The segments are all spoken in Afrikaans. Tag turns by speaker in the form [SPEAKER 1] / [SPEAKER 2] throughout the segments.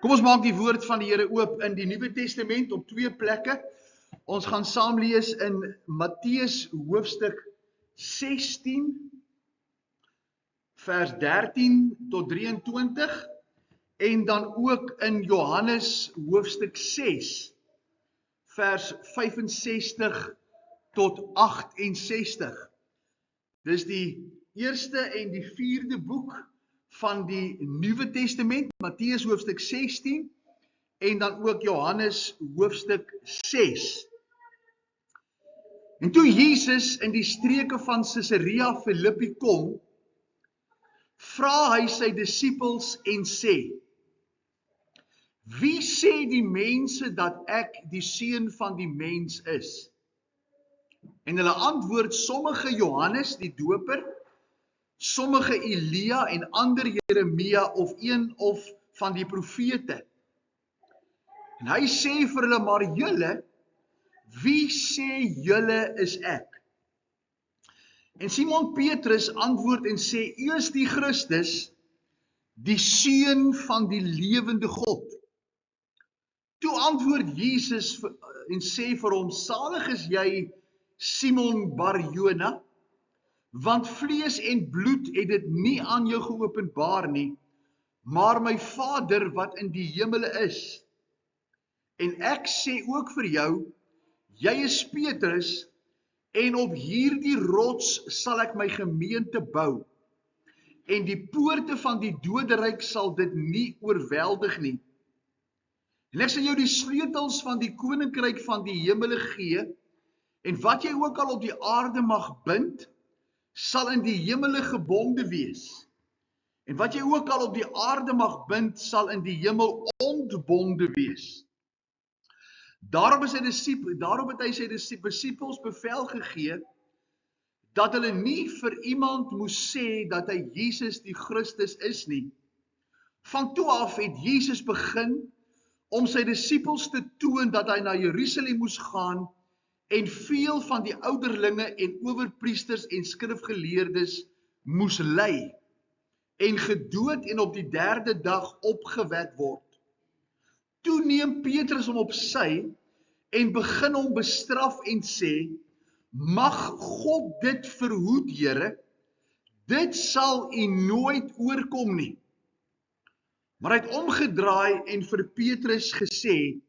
[SPEAKER 1] Kom ons maak die woord van die Here oop in die Nuwe Testament op 2 plekke. Ons gaan saam lees in Matteus hoofstuk 16 vers 13 tot 23 en dan ook in Johannes hoofstuk 6 vers 65 tot 68. Dis die eerste en die vierde boek van die Nuwe Testament, Matteus hoofstuk 16 en dan ook Johannes hoofstuk 6. En toe Jesus in die streke van Caesarea Philippi kom, vra hy sy disippels en sê: Wie sê die mense dat ek die seun van die mens is? En hulle antwoord, sommige Johannes die doper, sommige Elia en ander Jeremia of een of van die profete. En hy sê vir hulle, maar julle, wie sê julle is ek? En Simon Petrus antwoord en sê, U is die Christus, die seun van die lewende God. Toe antwoord Jesus en sê vir hom, salig is jy, Simon Bar-Jona, want vlees en bloed het dit nie aan jou geopenbaar nie, maar my Vader wat in die hemele is. En ek sê ook vir jou, jy is Petrus, en op hierdie rots sal ek my gemeente bou, en die poorte van die doderyk sal dit nie oorweldig nie. En ek sal jou die sleutels van die koninkryk van die hemele gee, en wat jy ook al op die aarde mag bind, sal in die hemele gebonde wees. En wat jy ook al op die aarde mag bind, sal in die hemel ontbonde wees. Daarop het hy sy disippels bevel gegee, dat hulle nie vir iemand moes sê dat hy Jesus die Christus is nie. Van toe af het Jesus begin om sy disippels te toon dat hy na Jerusalem moes gaan, en veel van die ouderlinge en owerpriesters en skrifgeleerdes moes ly, en gedood en op die derde dag opgewek word. Toe neem Petrus hom op sy, en begin hom bestraf en sê, mag God dit verhoed, Here, dit sal u nooit oorkom nie. Maar hy het omgedraai en vir Petrus gesê,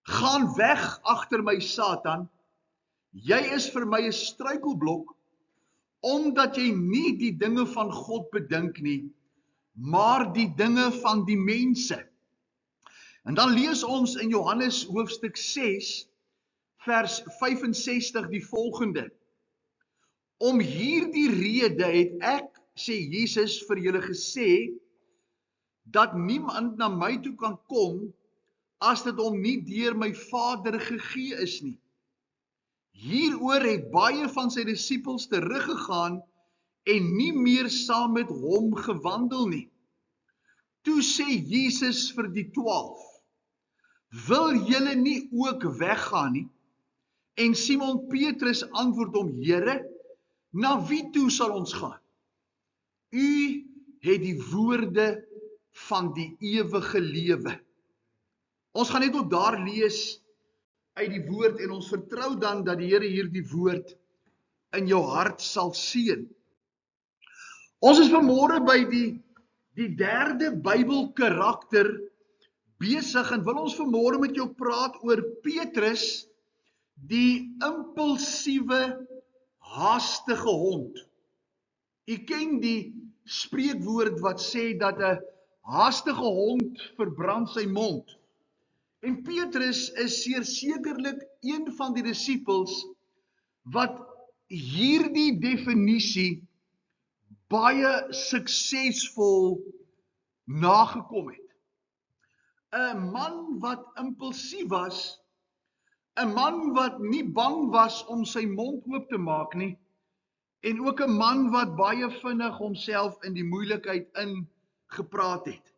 [SPEAKER 1] gaan weg agter my Satan, jy is vir my 'n struikelblok, omdat jy nie die dinge van God bedink nie, maar die dinge van die mense. En dan lees ons in Johannes hoofstuk 6, vers 65 die volgende. Om hierdie rede het ek, sê Jesus, vir julle gesê, dat niemand na my toe kan kom, as dit hom nie deur my Vader gegee is nie. Hieroor het baie van sy disippels teruggegaan en nie meer saam met hom gewandel nie. Toe sê Jesus vir die 12, wil julle nie ook weggaan nie? En Simon Petrus antwoord hom, Here, na wie toe sal ons gaan? U het die woorde van die ewige lewe. Ons gaan net tot daar lees uit die woord en ons vertrou dan dat die Here hierdie woord in jou hart sal seën. Ons is vanmôre by die derde Bybelkarakter besig en wil ons vanmôre met jou praat oor Petrus, die impulsiewe, haastige hond. U ken die spreekwoord wat sê dat 'n haastige hond verbrand sy mond. En Petrus is sekerlik een van die disippels wat hierdie definisie baie suksesvol nagekom het. 'n man wat impulsief was, 'n man wat nie bang was om sy mond oop te maak nie, en ook 'n man wat baie vinnig homself in die moeilikheid ingepraat het.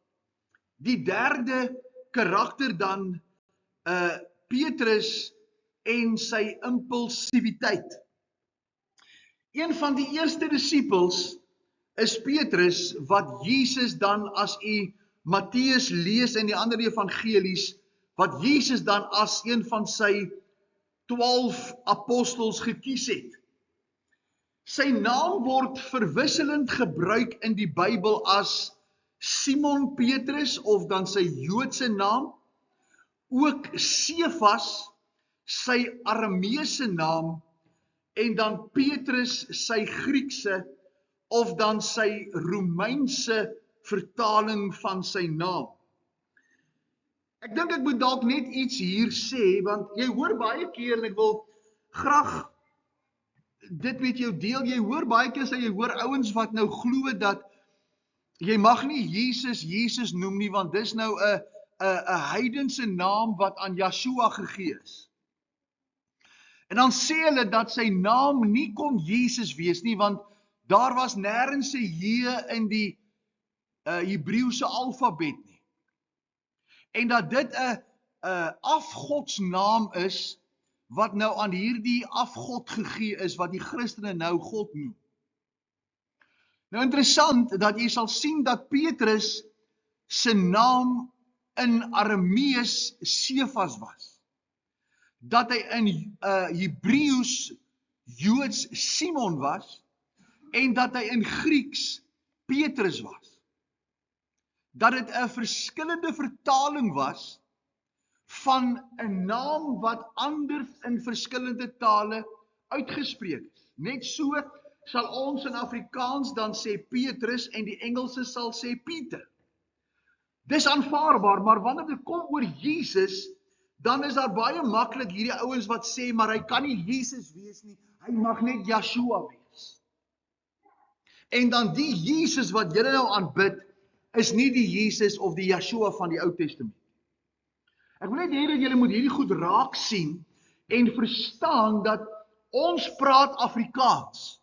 [SPEAKER 1] Die derde karakter dan, Petrus en sy impulsiwiteit. Een van die eerste disippels is Petrus, wat Jesus dan as u Matteus lees in die ander evangelies, wat Jesus dan as een van sy 12 apostels gekies het. Sy naam word verwisselend gebruik in die Bybel as Simon Petrus of dan sy Joodse naam, ook Sefas, sy Arameese naam, en dan Petrus sy Griekse of dan sy Romeinse vertaling van sy naam. Ek dink ek moet dalk net iets hier sê, want jy hoor baie keer, en ek wil graag dit met jou deel, jy hoor baie keer, jy hoor ouens wat nou glo dat jy mag nie Jesus noem nie, want dis nou 'n heidense naam wat aan Yeshua gegee is. En dan sê hulle dat sy naam nie kon Jesus wees nie, want daar was nêrens 'n J in die Hebreëse alfabet nie. En dat dit 'n afgodsnaam is, wat nou aan hierdie afgod gegee is, wat die Christene nou God noem. Nou interessant, dat jy sal sien dat Petrus sy naam in Aramees Sefas was. Dat hy in Hebreëus Joods Simon was, en dat hy in Grieks Petrus was. Dat dit 'n verskillende vertaling was van 'n naam wat anders in verskillende tale uitgespreek is. Net so sal ons in Afrikaans dan sê Petrus en die Engelse sal sê Pieter. Dis aanvaarbaar, maar wanneer dit kom oor Jesus, dan is daar baie maklik hierdie ouens wat sê, maar hy kan nie Jesus wees nie, hy mag net Yeshua wees. En dan die Jesus wat julle nou aanbid, is nie die Jesus of die Yeshua van die Ou Testament. Ek wil net hê dat julle moet hierdie goed raak sien en verstaan dat ons praat Afrikaans.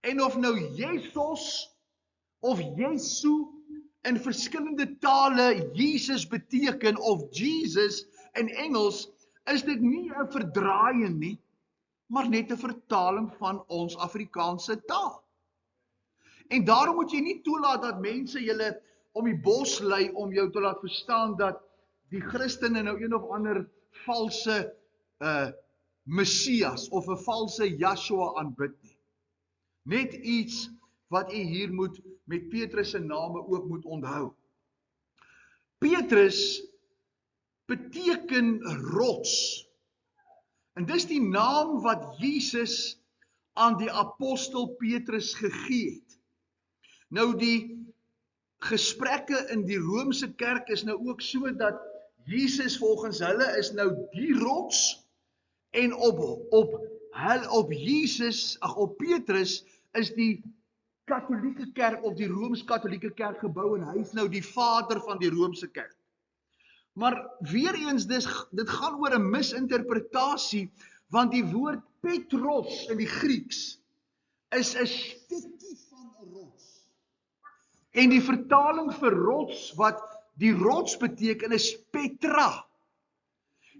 [SPEAKER 1] En of nou Jesus of Jesu in verskillende tale Jesus beteken of Jesus in Engels, is dit nie 'n verdraaiing nie, maar net 'n vertaling van ons Afrikaanse taal. En daarom moet jy nie toelaat dat mense julle om die bos lei om jou te laat verstaan dat die Christene nou een of ander valse Messias of 'n valse Yeshua aanbid nie. Net iets wat u hier moet met Petrus se name ook moet onthou. Petrus beteken rots. En dis die naam wat Jesus aan die apostel Petrus gegee het. Nou die gesprekke in die Romeinse kerk is nou ook so dat Jesus volgens hulle is nou die rots en op Jesus, op Petrus is die Katolieke kerk of die Rooms-Katolieke kerk gebou en hy is nou die vader van die Romeinse kerk. Maar weer eens, dit gaan oor 'n misinterpretasie, want die woord Petros in die Grieks is 'n stukkie van 'n rots. En die vertaling vir rots, wat die rots beteken, is Petra.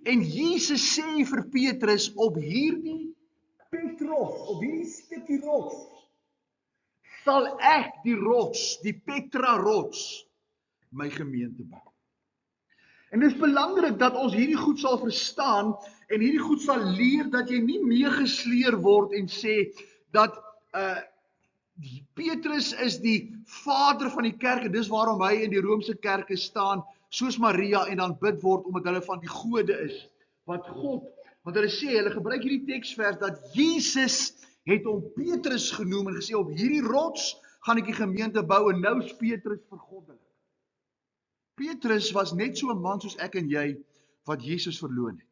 [SPEAKER 1] En Jesus sê vir Petrus, op hierdie Petros, op hierdie stukkie rots, sal ek die rots, die Petra rots, my gemeente bou. En dit is belangrik dat ons hierdie goed sal verstaan en hierdie goed sal leer dat jy nie meegesleer word en sê dat Petrus is die vader van die kerk en dis waarom hy in die Romeinse kerke staan soos Maria en dan bid word omdat hulle van die gode is. Want hulle sê, hulle gebruik hierdie teksvers dat Jesus het hom Petrus genoem en gesê op hierdie rots gaan ek die gemeente bou en nou is Petrus vergoddelik. Petrus was net so 'n man soos ek en jy wat Jesus verloon het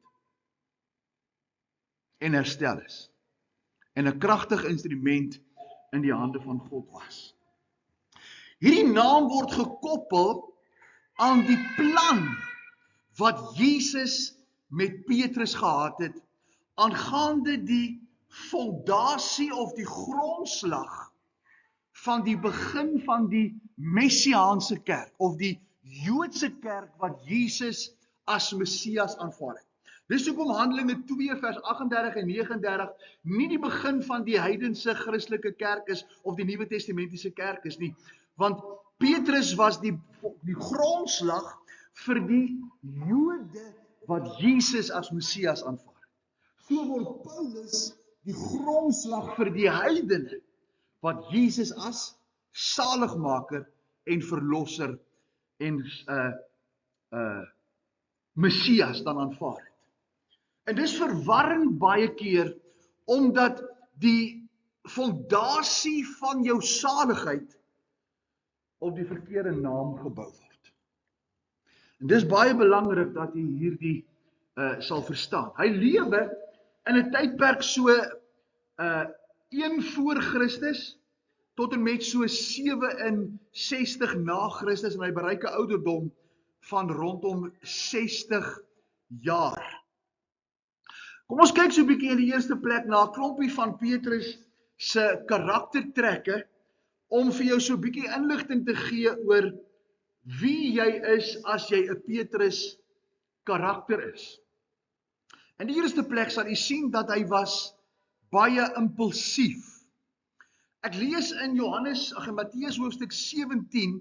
[SPEAKER 1] en herstel is en 'n kragtige instrument in die hande van God was. Hierdie naam word gekoppel aan die plan wat Jesus met Petrus gehad het aangaande die fondasie of die grondslag van die begin van die Messiaanse kerk of die Joodse kerk wat Jesus as Messias aanvaar het. Dis hoekom Handelinge 2 vers 38 en 39 nie die begin van die heidense Christelike kerk is of die Nuwe Testamentiese kerk is nie, want Petrus was die grondslag vir die Jode wat Jesus as Messias aanvaar. So word Paulus die grondslag vir die heidene wat Jesus as saligmaker en verlosser en Messias dan aanvaar het. En dis verwarrend baie keer, omdat die fondasie van jou saligheid op die verkeerde naam gebou word. En dis baie belangrik dat jy hierdie sal verstaan. Hy lewe in 'n tydperk so 1 voor Christus tot en met so 67 na Christus, en hy bereik 'n ouderdom van rondom 60 jaar. Kom ons kyk so 'n bietjie in die eerste plek na 'n klompie van Petrus se karaktertrekke, om vir jou so 'n bietjie inligting te gee oor wie jy is as jy 'n Petrus karakter is. In die eerste plek sal jy sien dat hy was baie impulsief. Ek lees in Matteus hoofstuk 17,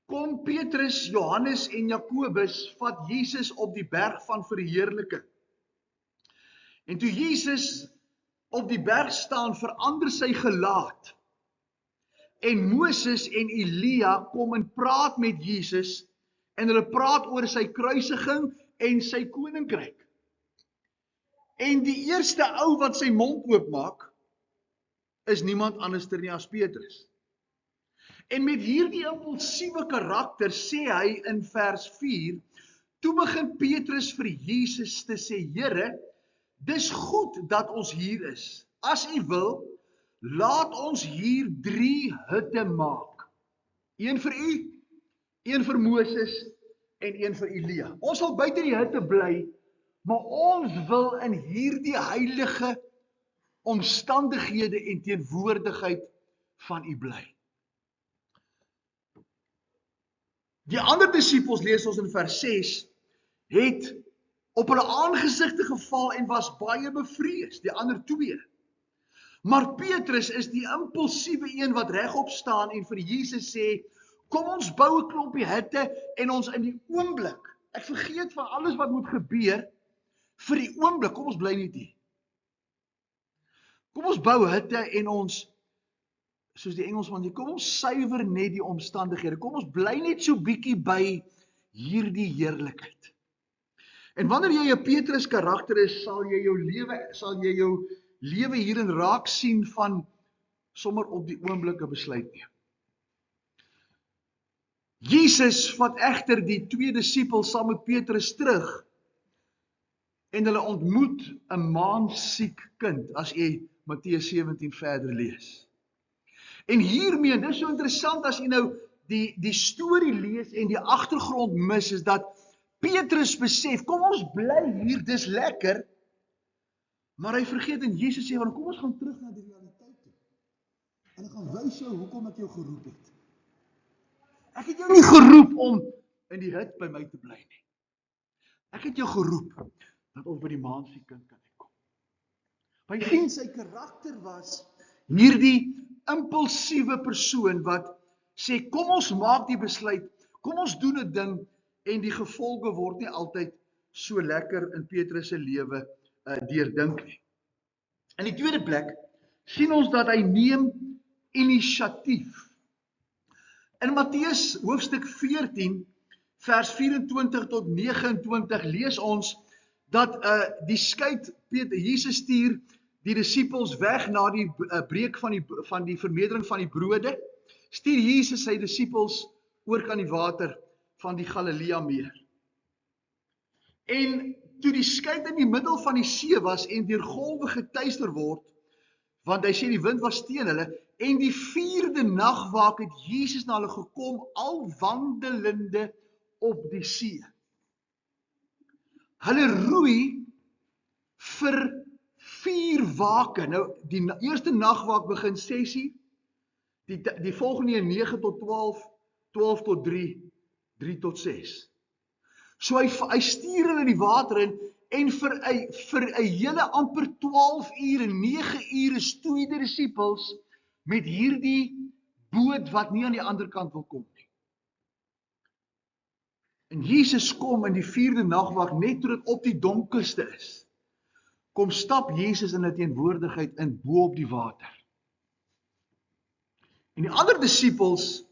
[SPEAKER 1] kom Petrus, Johannes en Jakobus vat Jesus op die berg van verheerliking. En toe Jesus op die berg staan, verander sy gelaat. En Moses en Elia kom en praat met Jesus, en hulle praat oor sy kruisiging en sy koninkryk. En die eerste ou wat sy mond oopmaak, is niemand anderster nie as Petrus. En met hierdie impulsiewe karakter sê hy in vers 4, toe begin Petrus vir Jesus te sê, Here, dis goed dat ons hier is. As U wil, laat ons hier 3 hutte maak. Een vir U, een vir Moses en een vir Elia. Ons sal buite die hutte bly, maar ons wil in hierdie heilige omstandighede en teenwoordigheid van U bly. Die ander disippels, lees ons in vers 6, het op hulle aangesigte geval en was baie bevrees, die ander 2. Maar Petrus is die impulsiewe een wat regop staan en vir Jesus sê, kom ons bou 'n klompie hutte en ons in die oomblik, ek vergeet van alles wat moet gebeur, vir die oomblik, kom ons bly net hier. Kom ons bou hutte en ons, soos die Engelsman sê, kom ons suiwer net die omstandighede, kom ons bly net so bietjie by hierdie heerlikheid. En wanneer jy 'n Petrus karakter is, sal jy jou lewe hierin raak sien van sommer op die oomblik 'n besluit neem. Jesus vat egter die 2 disippels saam met Petrus terug en hulle ontmoet 'n maansiek kind, as jy Matteus 17 verder lees. En hiermee, dit is so interessant as jy nou die storie lees en die agtergrond mis, is dat Petrus besef, kom ons bly hier, dis lekker, maar hy vergeet en Jesus sê, kom ons gaan terug na die realiteit toe. En ek gaan wys jou hoekom ek jou geroep het. Ek het jou nie geroep om in die hut by my te bly nie. Ek het jou geroep dat ons by die maansiek kind kan uitkom. Maar jy sien, sy karakter was hierdie impulsiewe persoon wat sê, kom ons maak die besluit, kom ons doen 'n ding, en die gevolge word nie altyd so lekker in Petrus se lewe deurdink nie. In die tweede plek sien ons dat hy neem inisiatief. In Matteus hoofstuk 14, vers 24 tot 29 lees ons dat die skei Jesus stuur die disippels weg na die breek van die vermeerdering van die brode, stuur Jesus sy disippels oor kan die water van die Galilea meer. En toe die skei in die middel van die see was en deur golwe getuister word, want hy sê die wind was teen hulle, en die 4de nagwaak het Jesus na hulle gekom, al wandelende op die see. Hulle roei vir 4 wake. Nou, die eerste nagwaak begin 6:00, die volgende 9 tot 12, 12 tot 3, 3 tot 6. So hy stuur hulle in die water in, en vir 'n hele amper 12 ure, 9 ure stoei die disippels met hierdie boot wat nie aan die ander kant wil kom nie. En Jesus kom in die 4de nagwag net toe dit op die donkerste is. Kom stap Jesus in 'n teenwoordigheid in bo op die water. En die ander disippels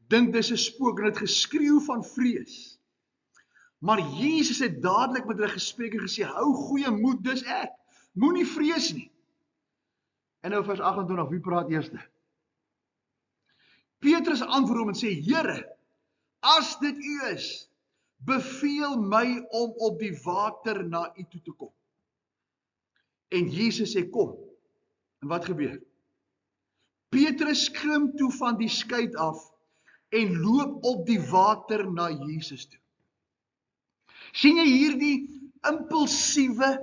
[SPEAKER 1] dink dis 'n spook en het geskreeu van vrees. Maar Jesus het dadelik met hulle gespreek en gesê, hou goeie moed, dis ek. Moenie vrees nie. En nou vers 28, wie praat eerste? Petrus antwoord hom en sê, Here, as dit U is, beveel my om op die water na U toe te kom. En Jesus sê, kom. En wat gebeur? Petrus klim toe van die skei af en loop op die water na Jesus toe. Sien jy hierdie impulsiewe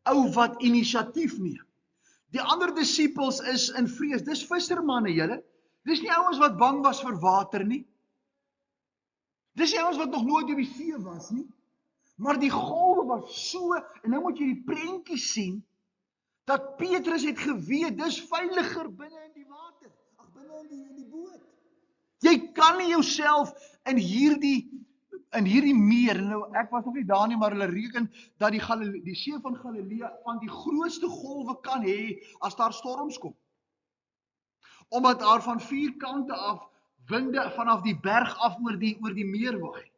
[SPEAKER 1] ou wat inisiatief neem? Die ander disippels is in vrees. Dis vissermanne, julle. Dis nie ouens wat bang was vir water nie. Dis nie ouens wat nog nooit op die see was nie. Maar die golwe was so, en nou moet jy die prentjie sien, dat Petrus het geweet, dis veiliger binne in die water, binne in die boot. Jy kan nie jouself in hierdie meer, nou ek was nog nie daar nie, maar hulle reken dat die see van Galilea van die grootste golwe kan hê as daar storms kom. Omdat daar van 4 kante af winde vanaf die berg af oor die meer waai.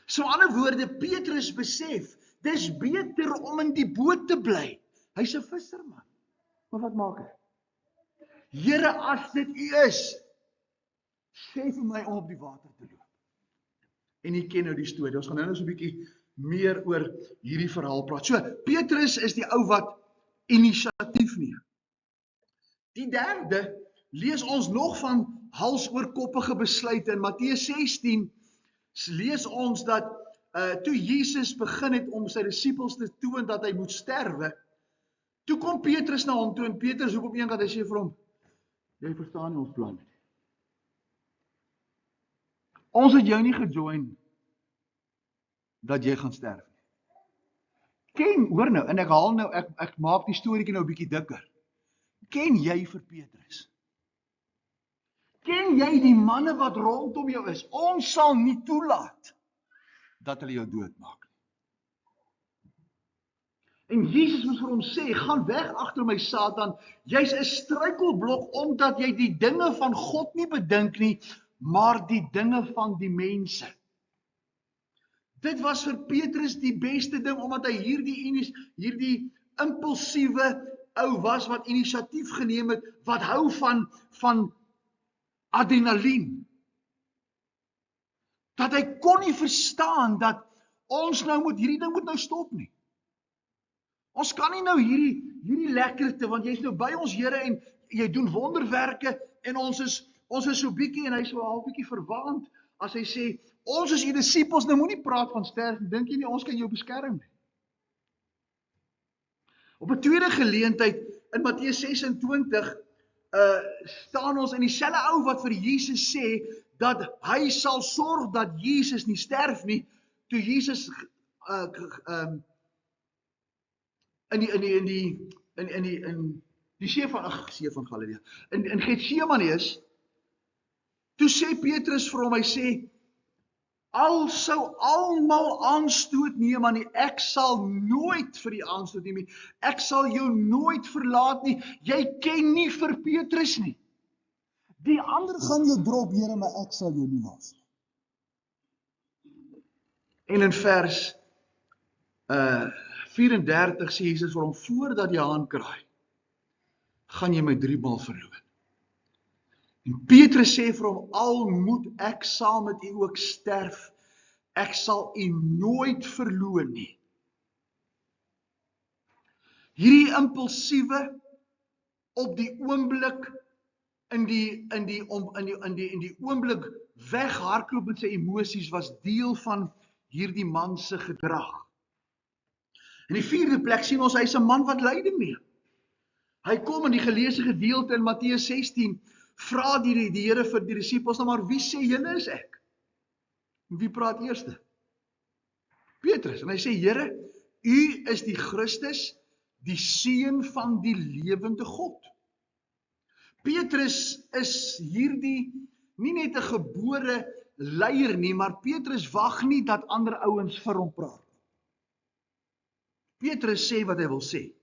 [SPEAKER 1] So in ander woorde, Petrus besef, dis beter om in die boot te bly. Hy's 'n visserman. Maar wat maak hy? Here, as dit U is, sê vir my om op die water te loop. En jy ken nou die storie. Ons gaan nou so 'n bietjie meer oor hierdie verhaal praat. So, Petrus is die ou wat inisiatief neem. Die derde, lees ons nog van halsoorkoppige besluite. In Matteus 16 lees ons dat toe Jesus begin het om sy disippels te toon dat hy moet sterwe, toe kom Petrus na hom toe en Petrus roep op een kant, hy sê vir hom, jy verstaan nie ons plan nie. Ons het jou nie gejoin dat jy gaan sterf nie. Hoor nou, en ek maak die storieetjie nou 'n bietjie dikker. Ken jy vir Petrus? Ken jy die manne wat rondom jou is? Ons sal nie toelaat dat hulle jou doodmaak nie. En Jesus moes vir hom sê, gaan weg agter my Satan, jy's 'n struikelblok omdat jy die dinge van God nie bedink nie, maar die dinge van die mense. Dit was vir Petrus die beste ding, omdat hy hierdie impulsiewe ou was wat inisiatief geneem het, wat hou van adrenalien. Dat hy kon nie verstaan dat ons hierdie ding moet nou stop nie. Ons kan nie nou hierdie lekkerte, want jy's nou by ons Here en jy doen wonderwerke en ons is so bietjie en hy is so half bietjie verwaand as hy sê, ons is U disippels, nou moenie praat van sterf, dink jy nie ons kan jou beskerm nie. Op 'n tweede geleentheid in Matteus 26 staan ons in dieselfde ou wat vir Jesus sê dat hy sal sorg dat Jesus nie sterf nie, toe Jesus in die see van Galilea, in Getsemane is, toe sê Petrus vir hom, hy sê, al sou almal aanstoot neem aan nie, ek sal nooit vir die aanstoot neem nie, ek sal jou nooit verlaat nie, jy ken nie vir Petrus nie. Die ander gaan jou drop, Here, maar ek sal jou nie los nie. En in vers 34 sê Jesus vir hom, voordat die haan kraai, gaan jy my 3 maal verloon. En Petrus sê vir hom, al moet ek saam met U ook sterf, ek sal U nooit verloon nie. Hierdie impulsiewe, op die oomblik, in die oomblik weghardloop met sy emosies, was deel van hierdie man se gedrag. In die 4de plek sien ons, hy is 'n man wat lyding neem. Hy kom in die geleesde gedeelte in Matteus 16, vra die Here vir die disippels, nou maar wie sê julle is ek? En wie praat eerste? Petrus. En hy sê, Here, U is die Christus, die Seun van die lewende God. Petrus is hierdie nie net 'n gebore leier nie, maar Petrus wag nie dat ander ouens vir hom praat. Petrus sê wat hy wil sê.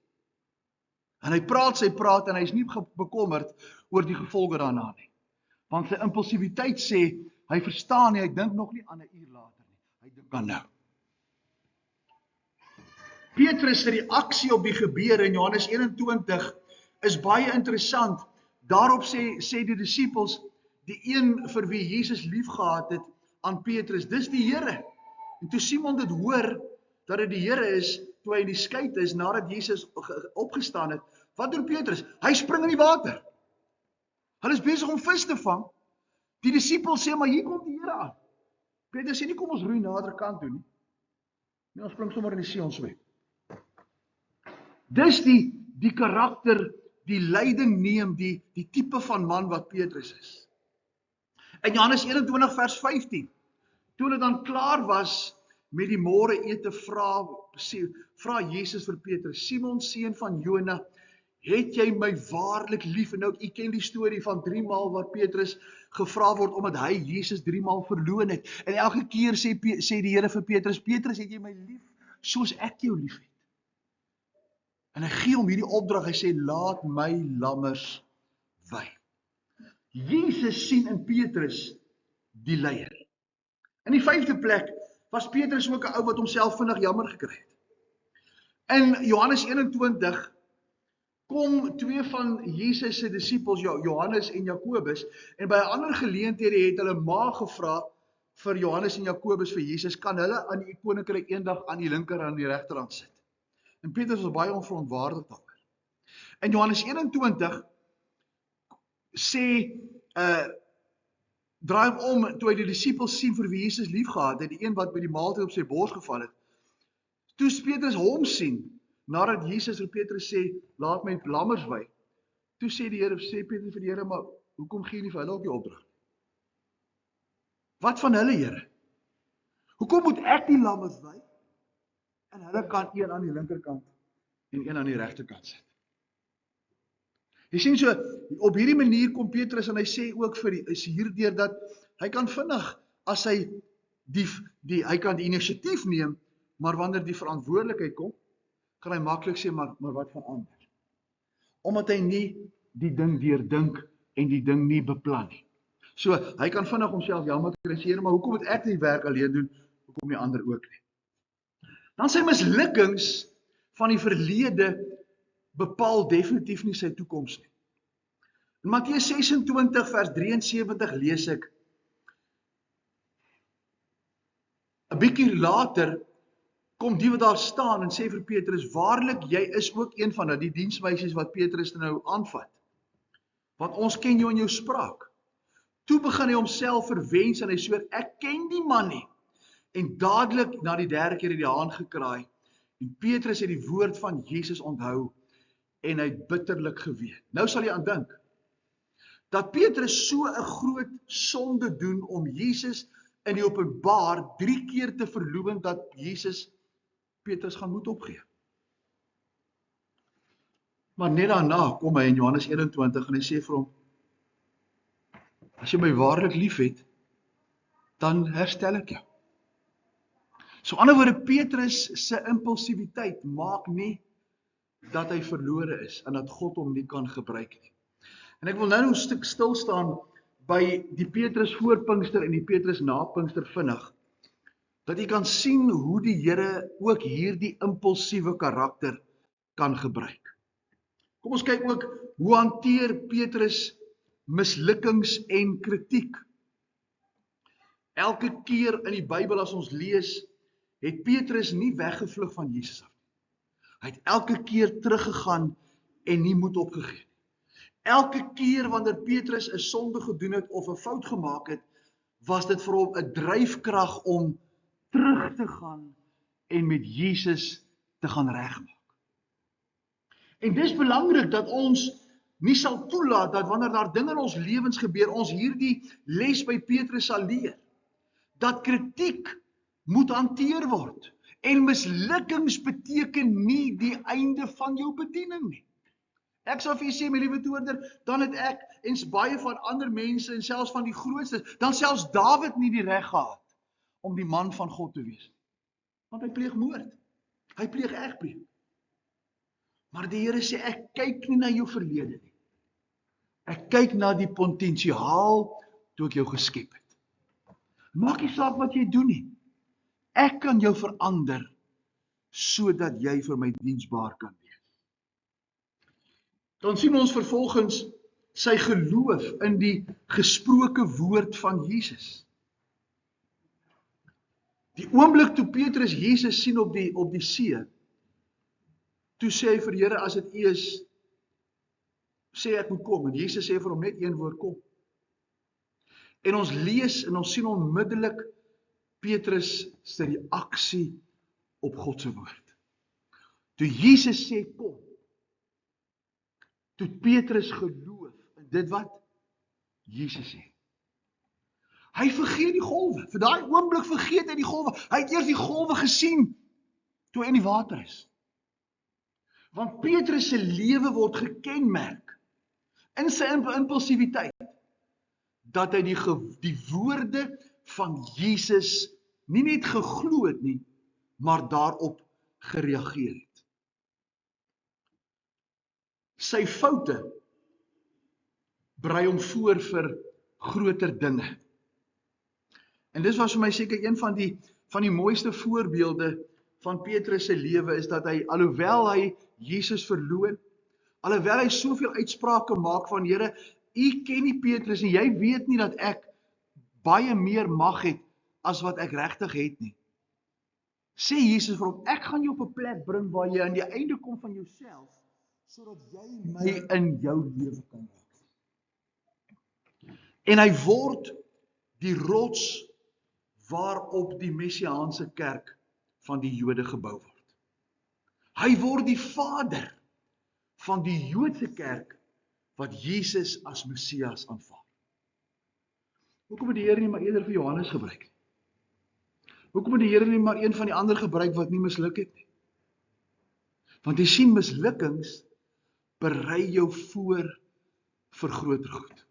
[SPEAKER 1] En hy praat sy praat en hy is nie bekommerd oor die gevolge daarna nie. Want sy impulsiwiteit sê, hy verstaan nie, hy dink nog nie aan 'n uur later nie. Hy dink aan nou. Petrus se reaksie op die gebeure in Johannes 21 is baie interessant. Daarop sê die disippels, die een vir wie Jesus liefgehad het, aan Petrus, dis die Here. En toe Simon dit hoor, dat dit die Here is, toe hy in die skei is, nadat Jesus opgestaan het, wat doen Petrus? Hy spring in die water. Hulle is besig om vis te vang. Die disippels sê, maar hier kom die Here aan. Petrus sê nie, kom ons roei nader kant toe nie. Nee, ons spring sommer in die see, ons swem. Dis die karakter, die leiding neem, die tipe van man wat Petrus is. In Johannes 21 vers 15, toe hulle dan klaar was met die môre ete, vra Jesus vir Petrus, Simon, seun van Jona, het jy my waarlik lief? En nou, u ken die storie van 3 maal wat Petrus gevra word, omdat hy Jesus 3 maal verloon het. En elke keer sê die Here vir Petrus, Petrus, het jy my lief, soos ek jou lief het? En hy gee hom hierdie opdrag, hy sê, laat my lammers wei. Jesus sien in Petrus die leier. In die 5de plek was Petrus ook 'n ou wat homself vinnig jammer gekry het. In Johannes 21 kom 2 van Jesus se disippels, Johannes en Jakobus, en by 'n ander geleenthede het hulle ma gevra vir Johannes en Jakobus vir Jesus, kan hulle aan die koninkryk eendag aan die linker en aan die regterhand sit? En Petrus was baie onverontwaardig daaroor. In Johannes 21 sê, draai hom om, toe hy die disippels sien vir wie Jesus liefgehad het, die een wat by die maaltyd op sy bors geval het, toe Petrus hom sien, nadat Jesus vir Petrus sê, laat my lammers wei, toe sê Petrus vir die Here, maar hoekom gee jy nie vir hulle ook die opdrag? Wat van hulle, Here? Hoekom moet ek die lammers wei? En hulle kan een aan die linkerkant en een aan die regterkant sit. Jy sien so, op hierdie manier kom Petrus en hy sê ook is hierdeur dat hy kan vinnig, as hy hy kan die inisiatief neem, maar wanneer die verantwoordelikheid kom, kan hy maklik sê, maar wat van ander? Omdat hy nie die ding deurdink en die ding nie beplan nie. So, hy kan vinnig homself jammer kry, sê, maar hoekom moet ek die werk alleen doen, hoekom nie ander ook nie? Dan sy mislukkings van die verlede bepaal definitief nie sy toekoms nie. In Matteus 26 vers 73 lees ek, 'n bietjie later kom die wat daar staan en sê vir Petrus, waarlik, jy is ook een van die diensmeisies wat Petrus nou aanvat. Want ons ken jou in jou spraak. Toe begin hy homself verwens en hy sweer, ek ken die man nie. En dadelik na die 3de keer het die haan gekraai. En Petrus het die woord van Jesus onthou en hy het bitterlik geween. Nou sal jy aan dink dat Petrus so 'n groot sonde doen om Jesus in die openbaar 3 keer te verloon dat Jesus Petrus gaan moed opgee. Maar net daarna kom hy in Johannes 21 en hy sê vir hom, as jy my waarlik lief het, dan herstel ek jou. So ander woorde, Petrus se impulsiwiteit maak nie dat hy verlore is en dat God hom nie kan gebruik nie. En ek wil nou 'n stuk stil staan by die Petrus voor Pinkster en die Petrus na Pinkster vinnig, dat jy kan sien hoe die Here ook hierdie impulsiewe karakter kan gebruik. Kom ons kyk ook, hoe hanteer Petrus mislukkings en kritiek? Elke keer in die Bybel as ons lees, het Petrus nie weggevlug van Jesus af. Hy het elke keer teruggegaan en nie moed opgegee nie. Elke keer wanneer Petrus 'n sonde gedoen het of 'n fout gemaak het, was dit vir hom 'n dryfkrag om terug te gaan en met Jesus te gaan regmaak. En dis belangrik dat ons nie sal toelaat dat wanneer daar dinge in ons lewens gebeur, ons hierdie les by Petrus sal leer. Dat kritiek moet hanteer word. En mislukkings beteken nie die einde van jou bediening nie. Ek sal vir julle sê, my liewe toerder, dan het ek en baie van ander mense en selfs van die grootstes, dan selfs Dawid nie die reg gehad om die man van God te wees. Want hy pleeg moord. Hy pleeg egbreek. Maar die Here sê, ek kyk nie na jou verlede nie. Ek kyk na die potensiaal toe ek jou geskep het. Maak nie saak wat jy doen nie. Ek kan jou verander sodat jy vir my diensbaar kan wees. Dan sien ons vervolgens sy geloof in die gesproke woord van Jesus. Die oomblik toe Petrus Jesus sien op die see, toe sê hy vir Here, as dit U is, sê ek moet kom. En Jesus sê vir hom net een woord, kom. En ons lees en ons sien onmiddellik Petrus se reaksie op God se woord. Toe Jesus sê kom, toe Petrus geloof in dit wat Jesus sê. Hy vergeet die golwe. Vir daai oomblik vergeet hy die golwe. Hy het eers die golwe gesien toe hy in die water is. Want Petrus se lewe word gekenmerk in sy impulsiwiteit dat hy die woorde van Jesus nie net geglo het nie, maar daarop gereageer het. Sy foute berei hom voor vir groter dinge. En dis was vir my seker een van die mooiste voorbeelde van Petrus se lewe is dat hy, alhoewel hy Jesus verloon, alhoewel hy soveel uitsprake maak van Here, U ken nie Petrus en jy weet nie dat ek baie meer mag het as wat ek regtig het nie. Sê Jesus vir hom, ek gaan jou op 'n plek bring waar jy aan die einde kom van jouself, sodat jy my in jou lewe kan raak. En hy word die rots waarop die messiaanse kerk van die Jode gebou word. Hy word die vader van die Joodse kerk wat Jesus as Messias aanvaar. Hoekom het die Here nie maar eerder vir Johannes gebruik? Hoekom het die Here nie maar een van die ander gebruik wat nie misluk het nie? Want jy sien, mislukkings berei jou voor vir groter goed.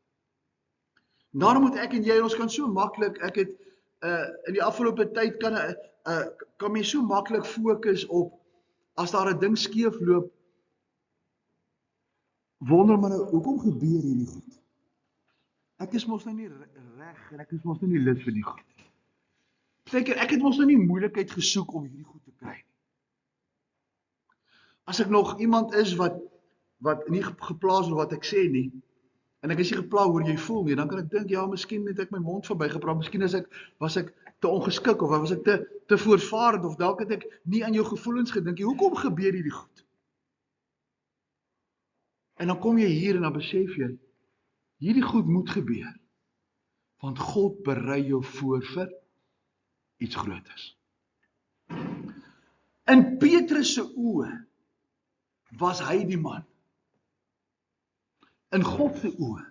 [SPEAKER 1] Daarom moet ek en jy, ons kan so maklik, ek het in die afgelope tyd kan my so maklik fokus op, as daar 'n ding skeef loop, wonder maar nou, hoekom gebeur hierdie goed? Ek is mos nou nie reg en ek is mos nou nie lid vir die goed. Partykeer, ek het mos nou nie moeilikheid gesoek om hierdie goed te kry nie. As ek nog iemand is wat nie geplaas word wat ek sê nie, en ek is nie gepla hoe jy voel nie, dan kan ek dink, ja, miskien het ek my mond verbygepraat, miskien was ek te ongeskik, of was ek te voortvarend, of dalk het ek nie aan jou gevoelens gedink nie. Hoekom gebeur hierdie goed? En dan kom jy hier en dan besef jy, hierdie goed moet gebeur, want God berei jou voor vir iets groters. In Petrus se oë was hy die man. In God se oë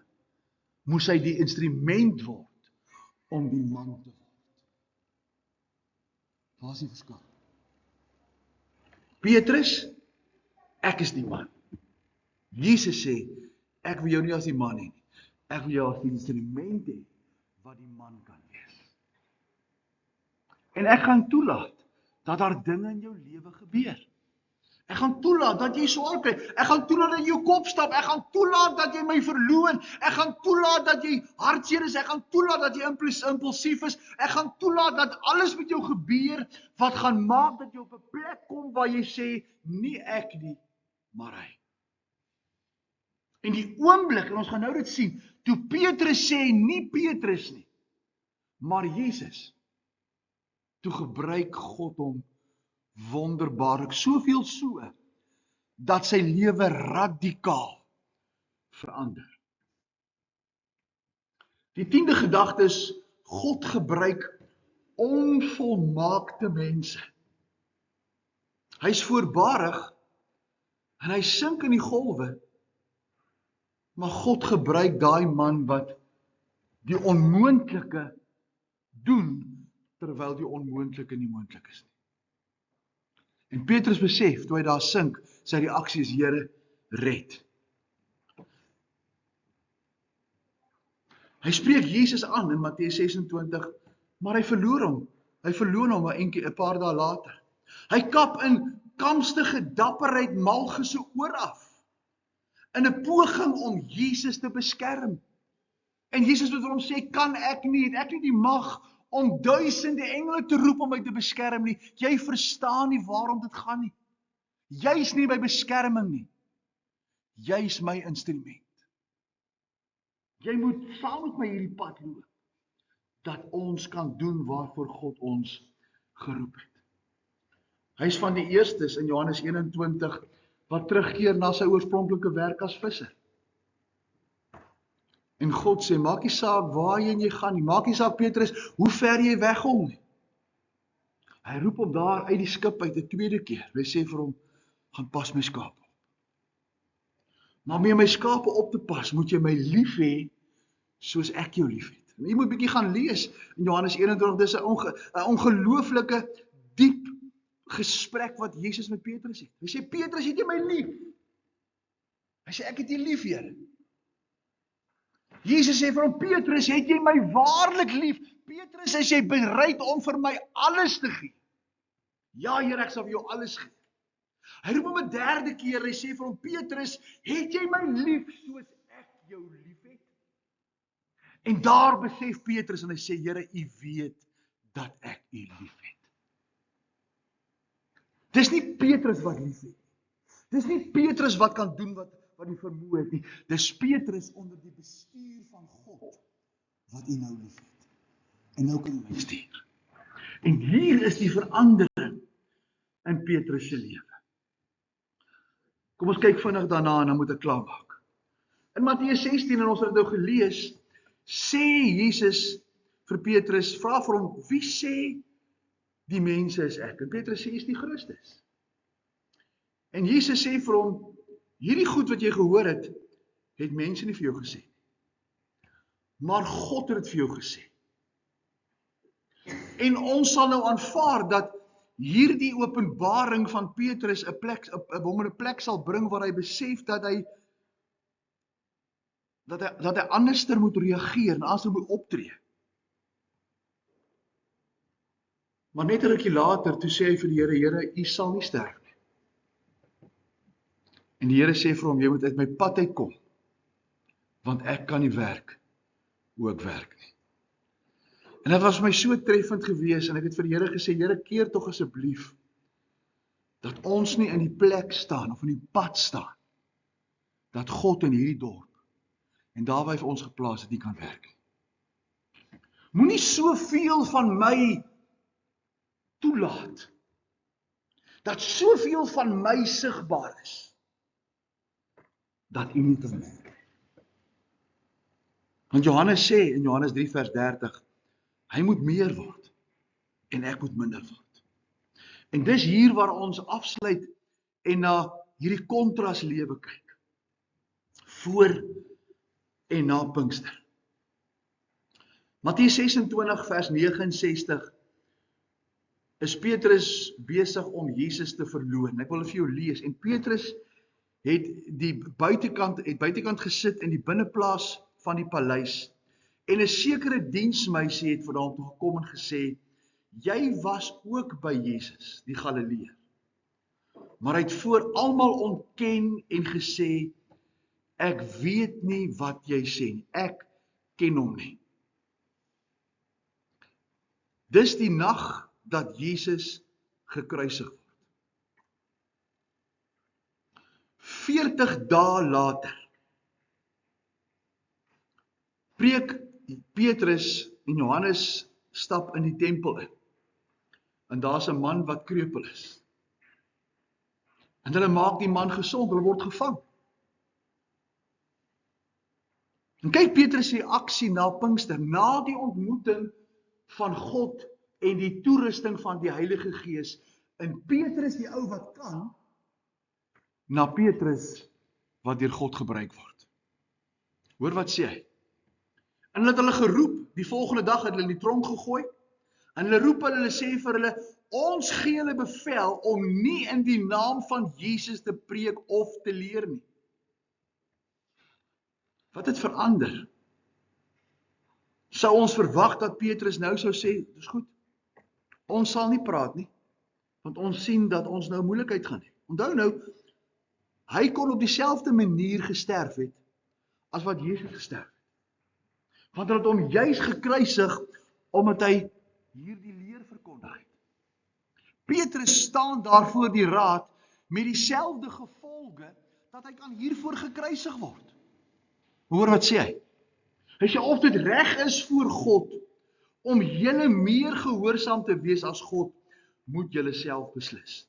[SPEAKER 1] moes hy die instrument word om die man te word. Waar is die verskil? Petrus, ek is die man. Jesus sê, ek wil jou nie as die man hê nie. Ek wil jou as die instrument hê wat die man kan wees. En ek gaan toelaat dat daar dinge in jou lewe gebeur. Ek gaan toelaat dat jy swaar kry. Ek gaan toelaat dat jy jou kop stap. Ek gaan toelaat dat jy my verloon. Ek gaan toelaat dat jy hartseer is. Ek gaan toelaat dat jy impulsief is. Ek gaan toelaat dat alles met jou gebeur wat gaan maak dat jy op 'n plek kom waar jy sê, nie ek nie, maar hy. En die oomblik, en ons gaan nou dit sien, toe Petrus sê, nie Petrus nie, maar Jesus, toe gebruik God hom wonderbaarlik, soveel so, dat sy lewe radikaal verander. Die 10de gedagte is, God gebruik onvolmaakte mense. Hy's voorbarig, en hy sink in die golwe, maar God gebruik daai man wat die onmoontlike doen, terwyl die onmoontlike nie moontlik is nie. En Petrus besef, toe hy daar sink, sy reaksie is, Here, red. Hy spreek Jesus aan in Matteus 26, maar hy verloor hom. Hy verloor hom 'n paar dae later. Hy kap in kamstige dapperheid Malchus se oor af, in 'n poging om Jesus te beskerm. En Jesus moet vir hom sê, kan ek nie, het ek nie die mag om duisende engele te roep om my te beskerm nie. Jy verstaan nie waarom dit gaan nie. Jy's nie my beskerming nie. Jy's my instrument. Jy moet saam met my hierdie pad loop, dat ons kan doen waarvoor God ons geroep het. Hy is van die eerstes in Johannes 21 wat terugkeer na sy oorspronklike werk as visser. En God sê, maak nie saak waarheen jy gaan nie, maak nie saak Petrus, hoe ver jy wegkom nie. Hy roep hom daar uit die skip uit 'n tweede keer. Hy sê vir hom, gaan pas my skape op. Maar om my skape op te pas, moet jy my lief hê soos ek jou lief het. En jy moet bietjie gaan lees in Johannes 21, dis 'n ongelooflike diep gesprek wat Jesus met Petrus het. Hy sê, Petrus, het jy my lief? Hy sê, ek het jy lief, Here. Jesus sê vir hom, Petrus, het jy my waarlik lief? Petrus, is jy bereid om vir my alles te gee? Ja, Here, ek sal vir jou alles gee. Hy roep hom 'n derde keer, hy sê vir hom, Petrus, het jy my lief soos ek jou lief het? En daar besef Petrus en hy sê, Here, u weet dat ek u lief het. Dis nie Petrus wat lief het. Dis nie Petrus wat kan doen wat die vermoë het nie. Dis Petrus onder die bestuur van God wat u nou lief het. En nou kan u my stuur. En hier is die verandering in Petrus se lewe. Kom ons kyk vinnig daarna en dan moet ek klaarmaak. In Matteus 16, en ons het dit nou gelees, sê Jesus vir Petrus, vra vir hom, wie sê die mense is ek? En Petrus sê, is die Christus. En Jesus sê vir hom, hierdie goed wat jy gehoor het mense nie vir jou gesê. Maar God het dit vir jou gesê. En ons sal nou aanvaar dat hierdie openbaring van Petrus hom in 'n plek sal bring waar hy besef dat hy anderster moet reageer en anders moet optree. Maar net 'n rukkie later, toe sê hy vir die Here, Here, u sal nie sterf nie. En die Here sê vir hom, jy moet uit my pad uitkom, want ek kan nie werk hoe ek werk nie. En dit was vir my so treffend gewees, en ek het vir die Here gesê, Here, keer tog asseblief, dat ons nie in die plek staan, of in die pad staan, dat God in hierdie dorp, en daar waar hy vir ons geplaas het, nie kan werk nie. Moenie soveel van my toelaat, dat soveel van my sigbaar is, dat u nie kan werk. Want Johannes sê in Johannes 3 vers 30, hy moet meer word, en ek moet minder word. En dis hier waar ons afsluit, en na hierdie kontras lewe kyk, voor en na Pinkster. Matteus 26 vers 69, is Petrus besig om Jesus te verloon. Ek wil vir jou lees, en Petrus het buitekant gesit in die binneplaas van die paleis, en 'n sekere diensmeisie het vir hom toe gekom en gesê, jy was ook by Jesus, die Galileër. Maar hy het voor almal ontken en gesê, ek weet nie wat jy sê nie, ek ken hom nie. Dis die nag dat Jesus gekruisig word. 40 dae later preek Petrus en Johannes stap in die tempel in. En daar's 'n man wat kreupel is. En hulle maak die man gesond, hulle word gevang. En kyk Petrus se reaksie na Pinkster, na die ontmoeting van God en die toerusting van die Heilige Gees, in Petrus die ou wat kan, na Petrus wat deur God gebruik word. Hoor wat sê hy? En hulle het hulle geroep, die volgende dag het hulle in die tronk gegooi, en hulle roep hulle sê vir hulle, ons gee hulle bevel om nie in die naam van Jesus te preek of te leer nie. Wat het verander? Sou ons verwag dat Petrus nou sou sê, dis goed, ons sal nie praat nie, want ons sien dat ons nou moeilikheid gaan hê. Onthou nou, hy kon op dieselfde manier gesterf het, as wat Jesus gesterf het. Want hy het hom juis gekruisig, omdat hy hierdie leer verkondig het. Petrus staan daar voor die raad, met dieselfde gevolge, dat hy kan hiervoor gekruisig word. Hoor wat sê hy? Hy sê, of dit reg is voor God, om julle meer gehoorsaam te wees as God, moet julle self beslis.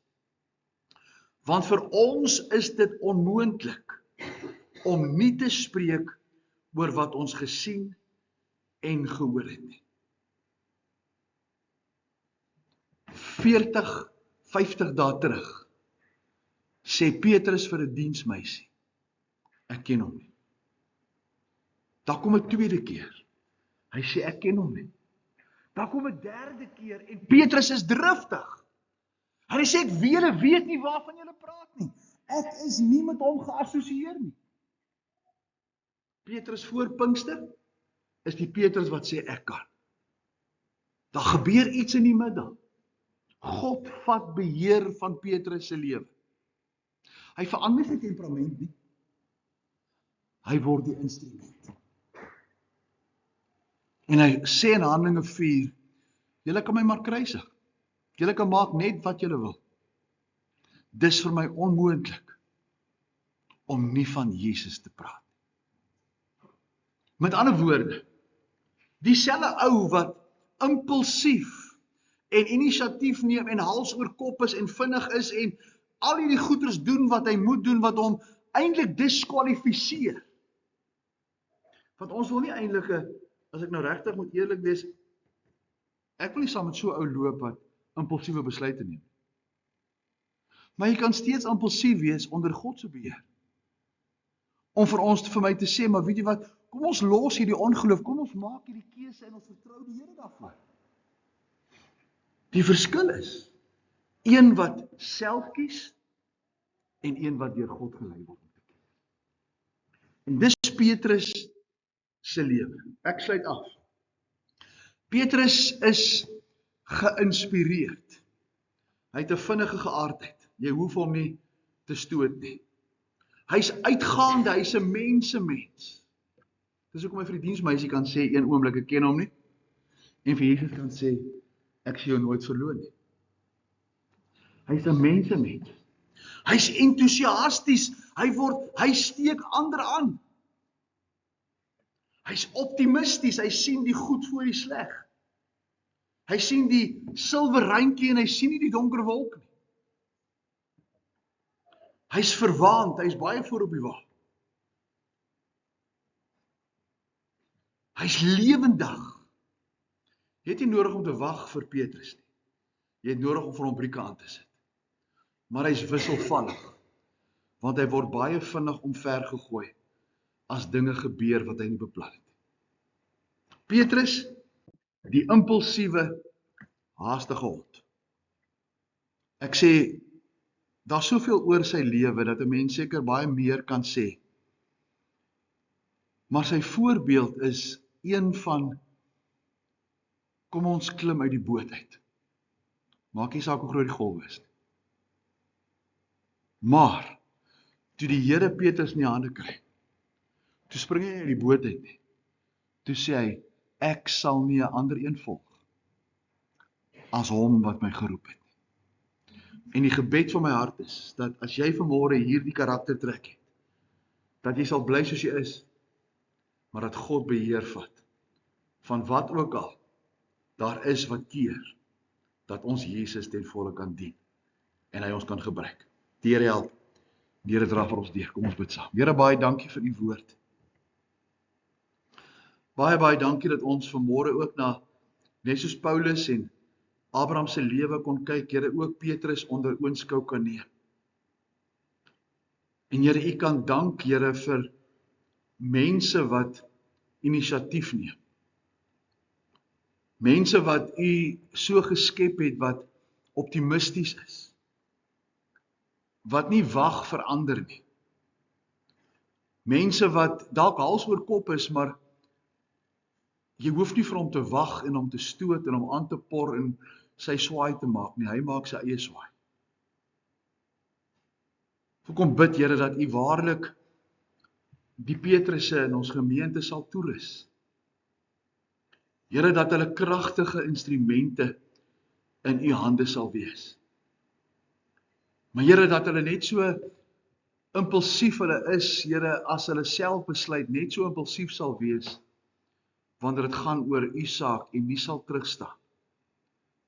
[SPEAKER 1] Want vir ons is dit onmoontlik, om nie te spreek oor wat ons gesien en gehoor het nie. 40, 50 dae terug, sê Petrus vir 'n diensmeisie, ek ken hom nie. Daar kom 'n tweede keer, hy sê ek ken hom nie. Daar kom 'n derde keer, en Petrus is driftig. Hy sê, ek weet nie waarvan julle praat nie. Ek is nie met hom geassosieer nie. Petrus voor Pinkster, is die Petrus wat sê ek kan. Daar gebeur iets in die middel. God vat beheer van Petrus se lewe. Hy verander sy temperament nie. Hy word die instrument. En hy sê in Handelinge 4, julle kan my maar kruisig. Julle kan maak net wat julle wil. Dis vir my onmoontlik om nie van Jesus te praat. Met ander woorde, dieselfde ou wat impulsief en inisiatief neem en hals oor kop is en vinnig is en al hierdie goeders doen wat hy moet doen, wat hom eintlik diskwalifiseer. Want ons wil nie eintlik, as ek nou regtig moet eerlik wees, ek wil nie saam met so 'n ou loop wat impulsiewe besluite neem. Maar jy kan steeds impulsief wees onder God se beheer. Om vir my te sê, maar weet jy wat, kom ons los hierdie ongeloof, kom ons maak hierdie keuse en ons vertrou die Here daarvoor. Die verskil is, een wat self kies, en een wat deur God gelei word. En dis Petrus se lewe. Ek sluit af. Petrus is geïnspireerd. Hy het 'n vinnige geaardheid. Jy hoef hom nie te stoot nie. Hy's uitgaande, hy's 'n mens. Dis hoekom hy vir die diensmeisie kan sê, een oomblik, ek ken hom nie. En vir Jesus kan sê, ek sien jou nooit verloor nie. Hy's 'n mens. Hy's entoesiasties, hy steek ander aan. Hy's optimisties, hy sien die goed voor die sleg. Hy sien die silwer reintjie en hy sien nie die donker wolk nie. Hy's verwaand, hy's baie voor op die wag. Hy's lewendig. Jy het nie nodig om te wag vir Petrus nie. Jy het nodig om vir hom brieke aan te sit. Maar hy's wisselvallig, want hy word baie vinnig omver gegooi as dinge gebeur wat hy nie beplan het. Petrus, die impulsiewe, haastige hond. Ek sê, daar's soveel oor sy lewe, dat 'n mens seker baie meer kan sê. Maar sy voorbeeld is een van, kom ons klim uit die boot uit. Maak nie saak hoe groot die golf is. Maar, toe die Here Petrus in die hande kry, toe spring hy uit die boot uit nie. Toe sê hy, ek sal nie 'n ander een volg, as hom wat my geroep het. En die gebed van my hart is, dat as jy vanmôre hierdie karakter trek het, dat jy sal bly soos jy is, maar dat God beheer vat, van wat ook al, daar is wat keer, dat ons Jesus ten volle kan dien, en hy ons kan gebruik. Die Here help, die Here dra vir ons deur, kom ons bid saam. Here, baie dankie vir u woord. Baie dankie dat ons vanmôre ook na, net soos Paulus en Abraham se lewe kon kyk, Here, ook Petrus onder oënskou kan neem. En Here, u kan dank, Here, vir mense wat inisiatief neem. Mense wat u so geskep het, wat optimisties is. Wat nie wag vir ander nie. Mense wat dalk hals oor kop is, maar Jy hoef nie vir hom te wag en hom te stoot en hom aan te por en sy swaai te maak nie. Hy maak sy eie swaai. Kom bid, Here, dat U waarlik die Petrusse in ons gemeente sal toerus. Here, dat hulle kragtige instrumente in U hande sal wees. Maar Here, dat hulle net so impulsief hulle is, Here, as hulle self besluit, net so impulsief sal wees, wanneer dit gaan oor U saak en nie sal terugstaan,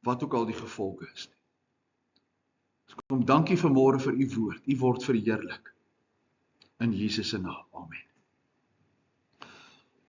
[SPEAKER 1] wat ook al die gevolge is nie. Kom, dankie vanmôre vir U woord. U word verheerlik. In Jesus se naam. Amen.